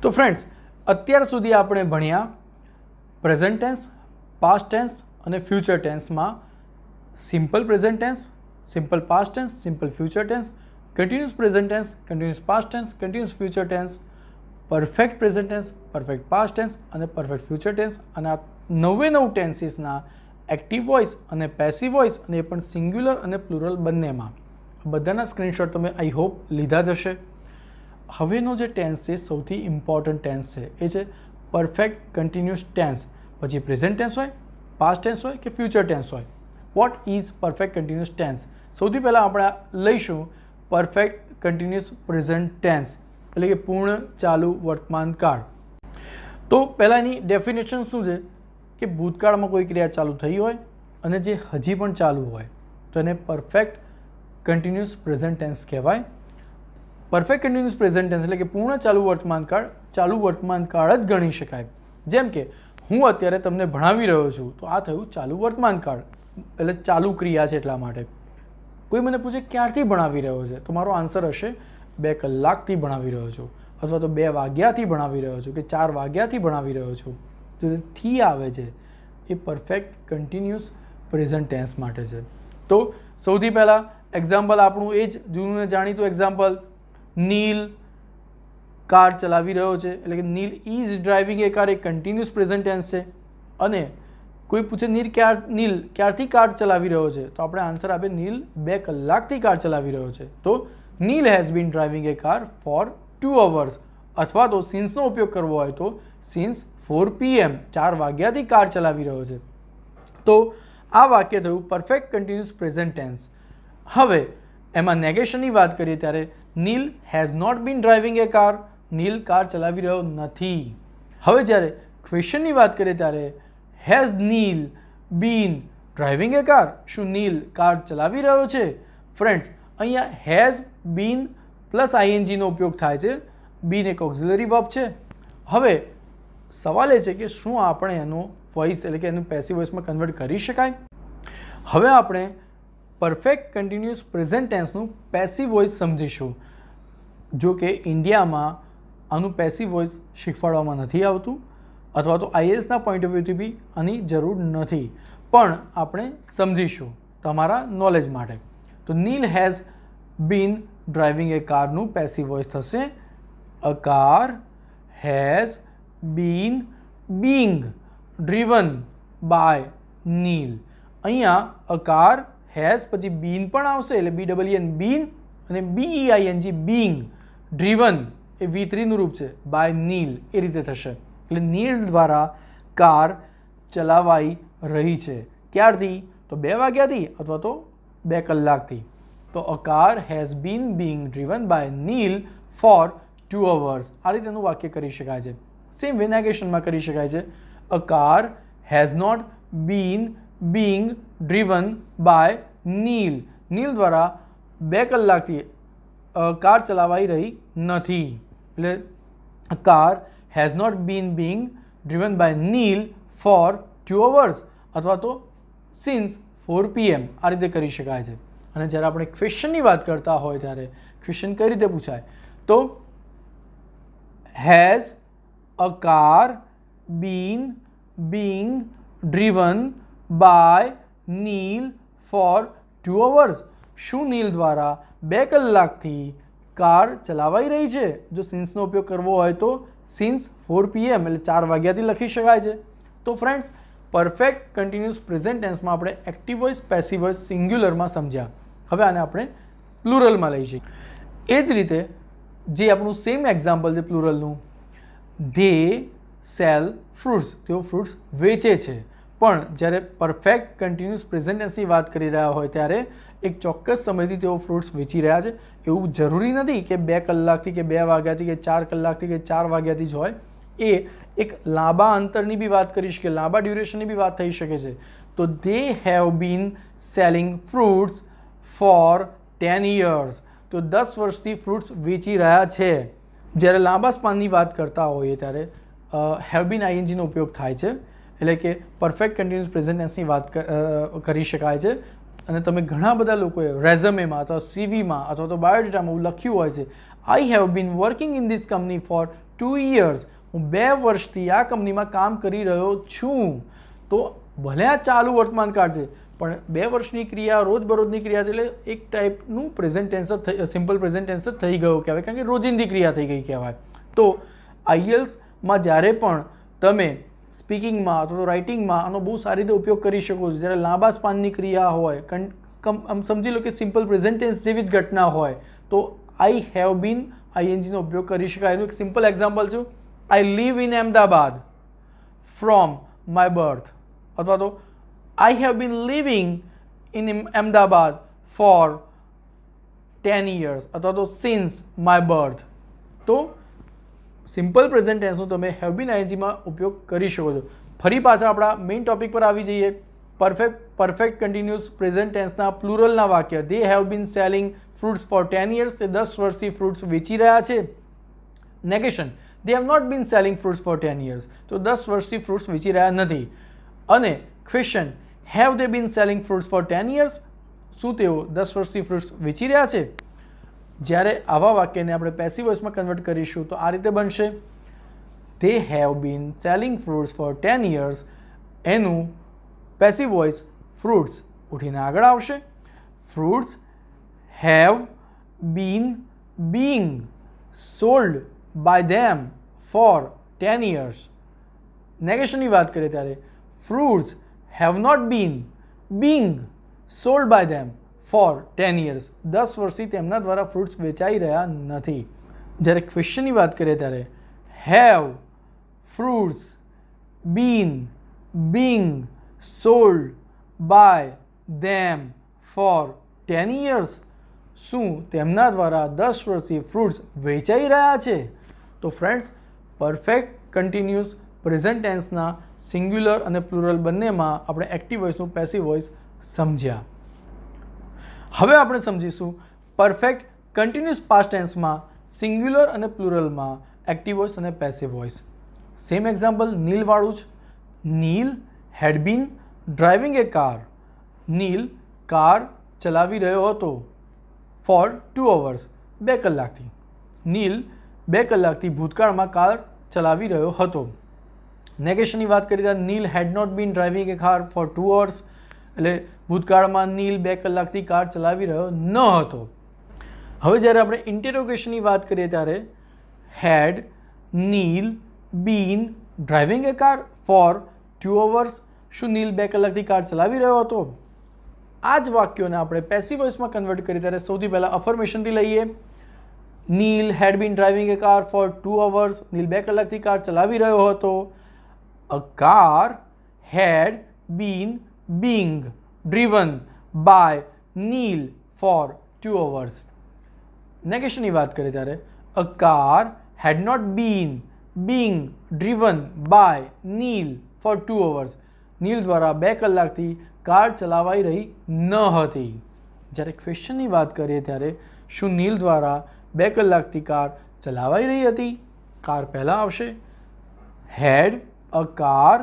तो फ्रेंड्स અત્યાર સુધી આપણે ભણ્યા પ્રેઝન્ટ ટેન્સ, પાસ્ટ ટેન્સ અને ફ્યુચર ટેન્સમાં simple present tense, simple past tense, simple future tense, continuous present tense, continuous past tense, continuous future tense, perfect present tense, perfect past tense અને perfect future tense. અને આ 99 ટેન્સીસના active voice અને passive voice, અને એ પણ singular અને plural બંનેમાં. બધાના સ્ક્રીનશોટ તમે આઈ હોપ લીધા જ હશે. હવેનો જે ટેન્સ છે સૌથી ઇમ્પોર્ટન્ટ ટેન્સ છે એ છે પરફેક્ટ કન્ટિન્યુઅસ ટેન્સ. પછી પ્રેઝન્ટ ટેન્સ હોય, પાસ્ટ ટેન્સ હોય કે ફ્યુચર ટેન્સ હોય. What is perfect continuous tense? સૌથી પહેલાં આપણે લઈશું પરફેક્ટ કન્ટિન્યુઅસ પ્રેઝન્ટ ટેન્સ, એટલે કે પૂર્ણ ચાલુ વર્તમાન કાળ. તો પહેલાંની ડેફિનેશન શું છે કે ભૂતકાળમાં કોઈ ક્રિયા ચાલુ થઈ હોય અને જે હજી પણ ચાલુ હોય તો એને પરફેક્ટ કન્ટિન્યુઅસ પ્રેઝન્ટ ટેન્સ કહેવાય. પરફેક્ટ કન્ટિન્યુઅસ પ્રેઝન્ટ ટેન્સ એટલે કે પૂર્ણ ચાલુ વર્તમાન કાળ ચાલુ વર્તમાન કાળ જ ગણી શકાય. જેમ કે હું અત્યારે તમને ભણાવી રહ્યો છું તો આ થયું ચાલુ વર્તમાન કાળ, એટલે ચાલુ ક્રિયા છે. એટલા માટે કોઈ મને પૂછે ક્યારથી ભણાવી રહ્યો છે તો મારો આન્સર હશે 2 કલાકથી ભણાવી રહ્યો છું, અથવા તો 2 વાગ્યાથી ભણાવી રહ્યો છું કે 4 વાગ્યાથી ભણાવી રહ્યો છું. જો થી આવે છે એ પરફેક્ટ કન્ટિન્યુઅસ પ્રેઝન્ટ ટેન્સ માટે છે. તો સૌથી પહેલાં એક્ઝામ્પલ આપણું એ જ જૂનું ને જાણીતું એક્ઝામ્પલ, નીલ કાર ચલાવી રહ્યો છે, એટલે કે Neel is driving a car, એ કન્ટિન્યુઅસ પ્રેઝન્ટ ટેન્સ છે. અને કોઈ પૂછે નીલ ક્યારથી કાર ચલાવી રહ્યો છે તો આપણે આન્સર આપે નીલ 2 કલાકથી કાર ચલાવી રહ્યો છે. તો Neel has been driving a car for 2 hours. અથવા તો સિન્સનો ઉપયોગ કરવો હોય તો સિન્સ 4 PM, 4 વાગ્યાથી કાર ચલાવી રહ્યો છે. તો આ વાક્ય થયું પરફેક્ટ કન્ટિન્યુઅસ પ્રેઝન્ટ ટેન્સ. હવે એમાં નેગેશનની વાત કરીએ ત્યારે Neel has not been driving a car, Neel car ચલાવી રહ્યો નથી. હવે જ્યારે ક્વેશ્ચનની વાત કરીએ ત્યારે has Neel been driving a car, શું નીલ કાર ચલાવી રહ્યો છે? ફ્રેન્ડ્સ, અહીંયા હેઝ બીન પ્લસ આઈએનજીનો ઉપયોગ થાય છે. બીન એક ઓક્ઝિલરી વર્બ છે. હવે સવાલ એ છે કે શું આપણે એનો વોઇસ એટલે કે એનું પેસિવ વોઇસમાં કન્વર્ટ કરી શકાય? હવે આપણે પરફેક્ટ કન્ટિન્યુઅસ પ્રેઝન્ટ ટેન્સનું પેસિવ વોઇસ સમજીશું. જો કે ઇન્ડિયામાં આનું પેસિવ વોઇસ શીખવાડવામાં નથી આવતું, અથવા તો આઈએએસના પોઈન્ટ ઓફ વ્યૂથી બી આની જરૂર નથી, પણ આપણે સમજીશું તમારા નોલેજ માટે. તો Neel has been driving a કારનું પેસિવ વોઇસ થશે a car has been being driven by Neel. અહીંયા અ કાર હેઝ પછી બીન પણ આવશે, એટલે BEEN બીન અને BEING બીંગ, ડ્રીવન એ V3 નું રૂપ છે, બાય નીલ એ રીતે થશે. એટલે નીલ દ્વારા કાર ચલાવાઈ રહી છે. ક્યારથી? તો 2 વાગ્યાથી અથવા તો 2 કલાકથી. તો a car has been being driven by Neel for 2 hours. આ રીતેનું વાક્ય કરી શકાય છે. સેમ નેગેશનમાં કરી શકાય છે a car has not been being driven by Neel. Neel દ્વારા 2 કલાકથી કાર ચલાવાઈ રહી નથી. એટલે car has not been being driven by Neel for 2 hours અથવા તો સિન્સ 4 PM. આ રીતે કરી શકાય છે. અને જ્યારે આપણે ક્વેશ્ચનની વાત કરતા હોય ત્યારે ક્વેશ્ચન કઈ રીતે પૂછાય? તો has a car been being driven by Neel for 2 hours? શું નીલ દ્વારા 2 કલાકથી કાર ચલાવાઈ રહી છે? જો સિન્સનો ઉપયોગ કરવો હોય તો સિન્સ 4 PM, એટલે 4 વાગ્યાથી લખી શકાય છે. તો ફ્રેન્ડ્સ, પરફેક્ટ કન્ટિન્યુઅસ પ્રેઝન્ટ ટેન્સમાં આપણે એક્ટિવ વોઇસ, પેસિવ વોઇસ સિંગ્યુલરમાં સમજ્યા. હવે આને આપણે પ્લુરલમાં લઈ જઈએ. એ જ રીતે જે આપણું સેમ એક્ઝામ્પલ છે પ્લુરલનું, ધે સેલ ફ્રૂટ્સ, તેઓ ફ્રૂટ્સ વેચે છે. પણ જ્યારે પરફેક્ટ કન્ટિન્યુઅસ પ્રેઝન્ટ ટેન્સની વાત કરી રહ્યા હોય ત્યારે એક ચોક્કસ સમયથી તેઓ ફ્રૂટ્સ વેચી રહ્યા છે. એવું જરૂરી નથી કે 2 કલાકથી કે 2 વાગ્યાથી કે 4 કલાકથી કે 4 વાગ્યાથી જ હોય. એ એક લાંબા અંતરની બી વાત કરી શકે, લાંબા ડ્યુરેશનની બી વાત થઈ શકે છે. તો they have been selling fruits for 10 years. તો 10 વર્ષથી ફ્રૂટ્સ વેચી રહ્યા છે. જ્યારે લાંબા સ્પાનની વાત કરતા હોઈએ ત્યારે હેવ બીન આઈએનજીનો ઉપયોગ થાય છે, એટલે કે પરફેક્ટ કન્ટિન્યુઅસ પ્રેઝન્ટ ટેન્સની વાત કરી શકાય છે. અને તમે ઘણા બધા લોકોએ રેઝ્યુમેમાં અથવા સીવીમાં અથવા તો બાયોડેટામાં એવું લખ્યું હોય છે, આઈ have been working in this company four 2 years. હું 2 વર્ષથી આ કંપનીમાં કામ કરી રહ્યો છું. તો ભલે આ ચાલુ વર્તમાન કાળ છે પણ 2 વર્ષની ક્રિયા રોજબરોજની ક્રિયા છે એટલે એક ટાઈપનું પ્રેઝન્ટ ટેન્સ જ સિમ્પલ પ્રેઝન્ટ ટેન્સ જ થઈ ગયો કહેવાય, કારણ કે રોજિંદી ક્રિયા થઈ ગઈ કહેવાય. તો આઈએલ્સમાં જ્યારે પણ તમે સ્પીકિંગમાં અથવા તો રાઇટિંગમાં આનો બહુ સારી રીતે ઉપયોગ કરી શકો છો. જ્યારે લાંબા સ્પાનની ક્રિયા હોય, આમ સમજી લો કે સિમ્પલ પ્રેઝન્ટ ટેન્સ જેવી જ ઘટના હોય તો આઈ હેવ બીન આઈએનજીનો ઉપયોગ કરી શકાય. એનું એક સિમ્પલ એક્ઝામ્પલ છું, I live in Ahmedabad from my birth, અથવા તો I have been living in Ahmedabad for 10 years, અથવા તો સિન્સ માય બર્થ. તો સિમ્પલ પ્રેઝન્ટ ટેન્સનો તમે હેવ બીન આઈએનજીમાં ઉપયોગ કરી શકો છો. ફરી પાછા આપણા મેઇન ટોપિક પર આવી જઈએ. પરફેક્ટ કન્ટિન્યુઅસ પ્રેઝન્ટ ટેન્સના પ્લુરલના વાક્ય. They have been selling fruits for 10 years. તે 10 વર્ષથી ફ્રૂટ્સ વેચી રહ્યા છે. Negation, they have not been selling fruits for 10 years. તો 10 વર્ષથી ફ્રૂટ્સ વેચી રહ્યા નથી. અને question, have they been selling fruits for 10 years. શું તેઓ 10 વર્ષથી ફ્રૂટ્સ વેચી રહ્યા છે? જ્યારે આવા વાક્યને આપણે પેસિવ વોઇસમાં કન્વર્ટ કરીશું તો આ રીતે બનશે, they have been selling fruits for 10 years. એનું પેસિવ વોઇસ ફ્રૂટ્સ ઉઠીને આગળ આવશે. Fruits have been being sold by them for 10 years. નેગેશનની વાત કરીએ ત્યારે fruits have not been being sold by them for 10 years. 10 વર્ષથી તેમના દ્વારા ફ્રૂટ્સ વેચાઈ રહ્યા નથી. જ્યારે ક્વેશ્ચનની વાત કરીએ ત્યારે have fruits been being sold by them for 10 years. શું તેમના દ્વારા 10 વર્ષથી ફ્રૂટ્સ વેચાઈ રહ્યા છે? તો ફ્રેન્ડ્સ, પરફેક્ટ કન્ટિન્યુઅસ પ્રેઝન્ટ ટેન્સના સિંગ્યુલર અને પ્લુરલ બંનેમાં આપણે એક્ટિવ વોઇસનું પેસિવ વોઇસ સમજ્યા. હવે આપણે સમજીશું પરફેક્ટ કન્ટિન્યુઅસ પાસ્ટ ટેન્સમાં સિંગ્યુલર અને પ્લુરલમાં એક્ટિવ વોઇસ અને પેસિવ વોઇસ. સેમ એક્ઝામ્પલ નીલવાળું જ. નીલ had been driving a car. Neel car ચલાવી રહ્યો હતો ફોર 2 hours. 2 કલાકથી. નીલ 2 કલાકથી ભૂતકાળમાં કાર ચલાવી રહ્યો હતો. નેગેશનની વાત કરીએ ત્યારે Neel had not been driving a car for 2 hours. એટલે ભૂતકાળમાં નીલ 2 કલાકથી કાર ચલાવી રહ્યો ન હતો. હવે જ્યારે આપણે ઇન્ટેરોગેશનની વાત કરીએ ત્યારે હેડ નીલ been driving a car for 2 hours. શું નીલ 2 કલાકથી કાર ચલાવી રહ્યો હતો? આ જ વાક્યોને આપણે પેસિવ વોઇસમાં કન્વર્ટ કરીએ ત્યારે સૌથી પહેલાં અફર્મેશનથી લઈએ. Neil had been driving a car for 2 hours. નીલ 2 કલાકથી કાર ચલાવી રહ્યો હતો. A car had been being driven by Neil for 2 hours. નેગેશનની વાત કરીએ ત્યારે a car had not been being driven by Neil for 2 hours. નીલ દ્વારા 2 કલાકથી કાર ચલાવાઈ રહી ન હતી. જ્યારે ક્વેશ્ચનની વાત કરીએ ત્યારે શું નીલ દ્વારા 2 કલાકથી કાર ચલાવાઈ રહી હતી? કાર પહેલાં આવશે. had a car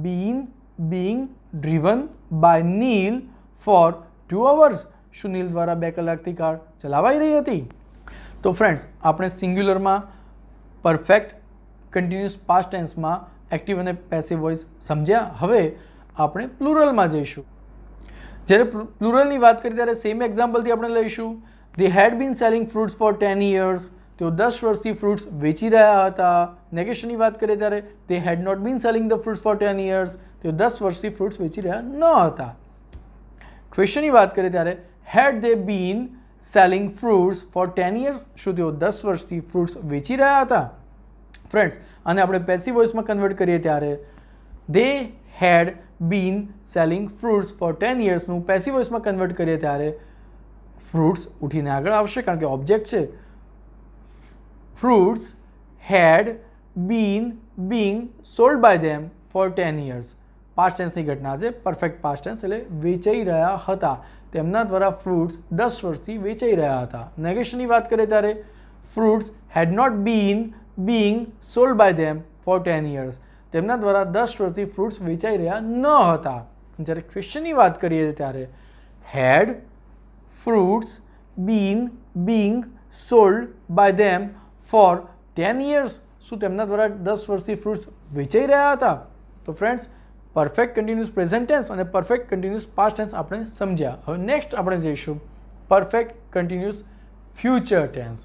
been being driven by Neil for 2 hours. શું નીલ દ્વારા 2 કલાકથી કાર ચલાવાઈ રહી હતી? તો ફ્રેન્ડ્સ, આપણે સિંગ્યુલરમાં પરફેક્ટ કન્ટિન્યુઅસ પાસ્ટ ટેન્સમાં એક્ટિવ અને પેસિવ વોઇસ સમજ્યા. હવે આપણે પ્લુરલમાં જઈશું. જ્યારે પ્લુરલની વાત કરીએ ત્યારે સેમ એક્ઝામ્પલથી આપણે લઈશું. દે had been selling fruits for 10 years. તેઓ 10 વર્ષથી ફ્રૂટ્સ વેચી રહ્યા હતા. નેગેશનની વાત કરીએ ત્યારે they had not been selling the fruits for 10 years. તેઓ 10 વર્ષથી ફ્રૂટ્સ વેચી રહ્યા ન હતા. ક્વેશ્ચનની વાત કરીએ ત્યારે હેડ દે been selling fruits for 10 years. શું તેઓ 10 વર્ષથી ફ્રૂટ્સ વેચી રહ્યા હતા? ફ્રેન્ડ્સ, આને આપણે પેસિવ વોઇસમાં કન્વર્ટ કરીએ ત્યારે they had been selling fruits for 10 yearsનું પેસિવ વોઇસમાં કન્વર્ટ કરીએ ત્યારે ફ્રૂટ્સ ઉઠીને આગળ આવશે કારણ કે ઓબ્જેક્ટ છે. Fruits had been being sold by them for 10 years. Past ટેન્સની ઘટના છે. પરફેક્ટ પાસ્ટ ટેન્સ એટલે વેચાઈ રહ્યા હતા. તેમના દ્વારા ફ્રૂટ્સ 10 વર્ષથી વેચાઈ રહ્યા હતા. નેગેશનની વાત કરીએ ત્યારે fruits had not been being sold by them for 10 years. તેમના દ્વારા 10 વર્ષથી ફ્રૂટ્સ વેચાઈ રહ્યા ન હતા. જ્યારે ક્વેશ્ચનની વાત કરીએ ત્યારે had fruits been being sold by them for 10 years. શું તેમના દ્વારા 10 વર્ષથી ફ્રૂટ્સ વેચાઈ રહ્યા હતા? તો friends, perfect continuous present tense અને પરફેક્ટ કન્ટિન્યુઅસ પાસ્ટ ટેન્સ આપણે સમજ્યા. હવે નેક્સ્ટ આપણે જઈશું પરફેક્ટ કન્ટિન્યુઅસ ફ્યુચર ટેન્સ.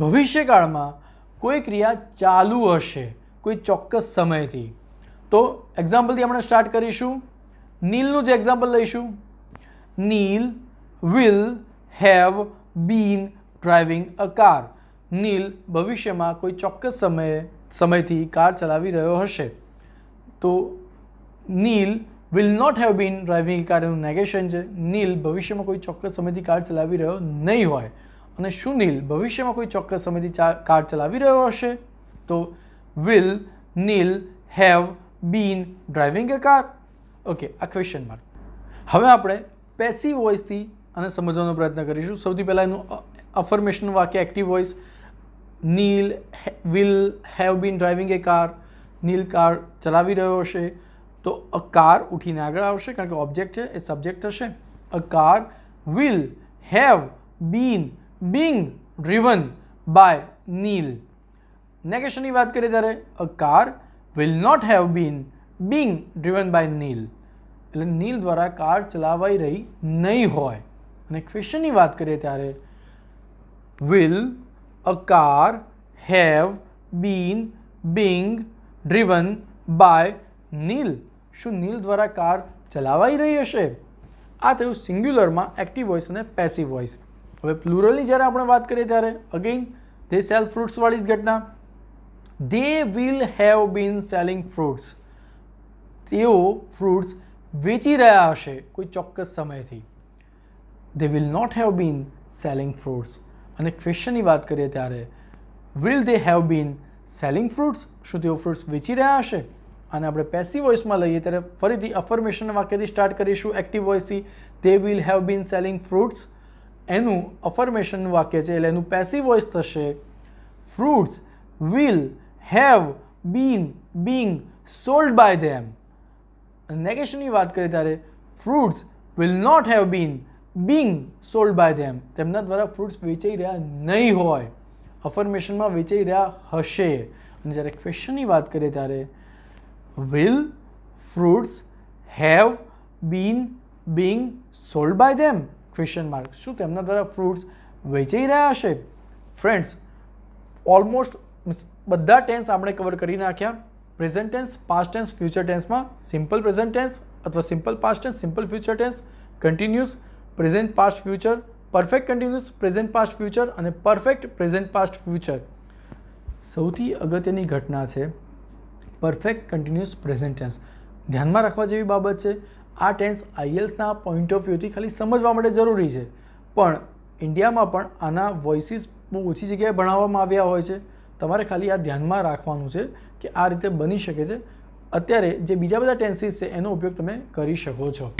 ભવિષ્યકાળમાં કોઈ ક્રિયા ચાલુ હશે કોઈ ચોક્કસ સમયથી. તો એક્ઝામ્પલથી આપણે સ્ટાર્ટ કરીશું. નીલનું જ એક્ઝામ્પલ લઈશું. Neel will have been driving a car. Neel ભવિષ્યમાં કોઈ ચોક્કસ સમયથી કાર ચલાવી રહ્યો હશે. તો Neel will not have been driving car એનું નેગેશન છે. નીલ ભવિષ્યમાં કોઈ ચોક્કસ સમયથી કાર ચલાવી રહ્યો નહીં હોય. અને શું નીલ ભવિષ્યમાં કોઈ ચોક્કસ સમયથી કાર ચલાવી રહ્યો હશે? તો will Neil have been driving a car. Okay, આ ક્વેશ્ચન માર્ક. હવે આપણે પેસિવ વોઇસથી આને સમજવાનો પ્રયત્ન કરીશું. સૌથી પહેલાં એનું અફર્મેશન વાક્ય active voice. Neil will have been driving a car. Neel car ચલાવી રહ્યો હશે. તો અ કાર ઉઠીને આગળ આવશે કારણ કે ઓબ્જેક્ટ છે, એ સબ્જેક્ટ થશે. A car will have been being driven by Neel. નેગેશનની વાત કરીએ ત્યારે a car will not have been being driven by Neel. એટલે નીલ દ્વારા કાર ચલાવાઈ રહી નહીં હોય. અને ક્વેશ્ચનની વાત કરીએ ત્યારે will a car have been being driven by Neel. શું નીલ દ્વારા કાર ચલાવાઈ રહી હશે? આ થયું સિંગ્યુલરમાં એક્ટિવ વોઇસ અને પેસિવ વોઇસ. હવે પ્લુરલની જ્યારે આપણે વાત કરીએ ત્યારે અગેઇન દે સેલ ફ્રૂટ્સવાળી જ ઘટના. They will have been selling fruits. તેઓ ફ્રૂટ્સ વેચી રહ્યા હશે કોઈ ચોક્કસ સમયથી. They will not have been selling fruits. અને ક્વેશ્ચનની વાત કરીએ ત્યારે will they have been selling fruits. શું તેઓ ફ્રૂટ્સ વેચી રહ્યા હશે? અને આપણે પેસિવ વોઇસમાં લઈએ ત્યારે ફરીથી અફર્મેશન વાક્યથી સ્ટાર્ટ કરીશું એક્ટિવ વોઇસથી. They will have been selling fruits. એનું અફર્મેશનનું વાક્ય છે એટલે એનું પેસિવ વોઇસ થશે fruits will have been being sold by them. નેગેશનની વાત કરીએ ત્યારે fruits will not have been being sold by them. તેમના દ્વારા ફ્રૂટ્સ વેચાઈ રહ્યા નહીં હોય. અફર્મેશનમાં વેચાઈ રહ્યા હશે. અને જ્યારે ક્વેશ્ચનની વાત કરીએ ત્યારે will fruits have been being sold by them? Question mark. શું તેમના દ્વારા ફ્રૂટ્સ વેચાઈ રહ્યા હશે? ફ્રેન્ડ્સ, ઓલમોસ્ટ બધા ટેન્સ આપણે કવર કરી નાખ્યા. Present tense, past tense, future ટેન્સમાં સિમ્પલ પ્રેઝન્ટ ટેન્સ અથવા simple past tense, simple future tense, continuous present past future, perfect continuous present past future અને પરફેક્ટ પ્રેઝન્ટ પાસ્ટ ફ્યુચર. સૌથી અગત્યની ઘટના છે પરફેક્ટ કન્ટિન્યુઅસ પ્રેઝન્ટ ટેન્સ. ધ્યાનમાં રાખવા જેવી બાબત છે. આ ટેન્સ આઈએલ્સના પોઈન્ટ ઓફ વ્યૂથી ખાલી સમજવા માટે જરૂરી છે, પણ ઇન્ડિયામાં પણ આના વોઇસીસ બહુ ઓછી જગ્યાએ ભણાવવામાં આવ્યા હોય છે. તમારે ખાલી આ ધ્યાનમાં રાખવાનું છે કે આ રીતે બની શકે છે. અત્યારે જે બીજા બધા ટેન્સીસ છે એનો ઉપયોગ તમે કરી શકો છો.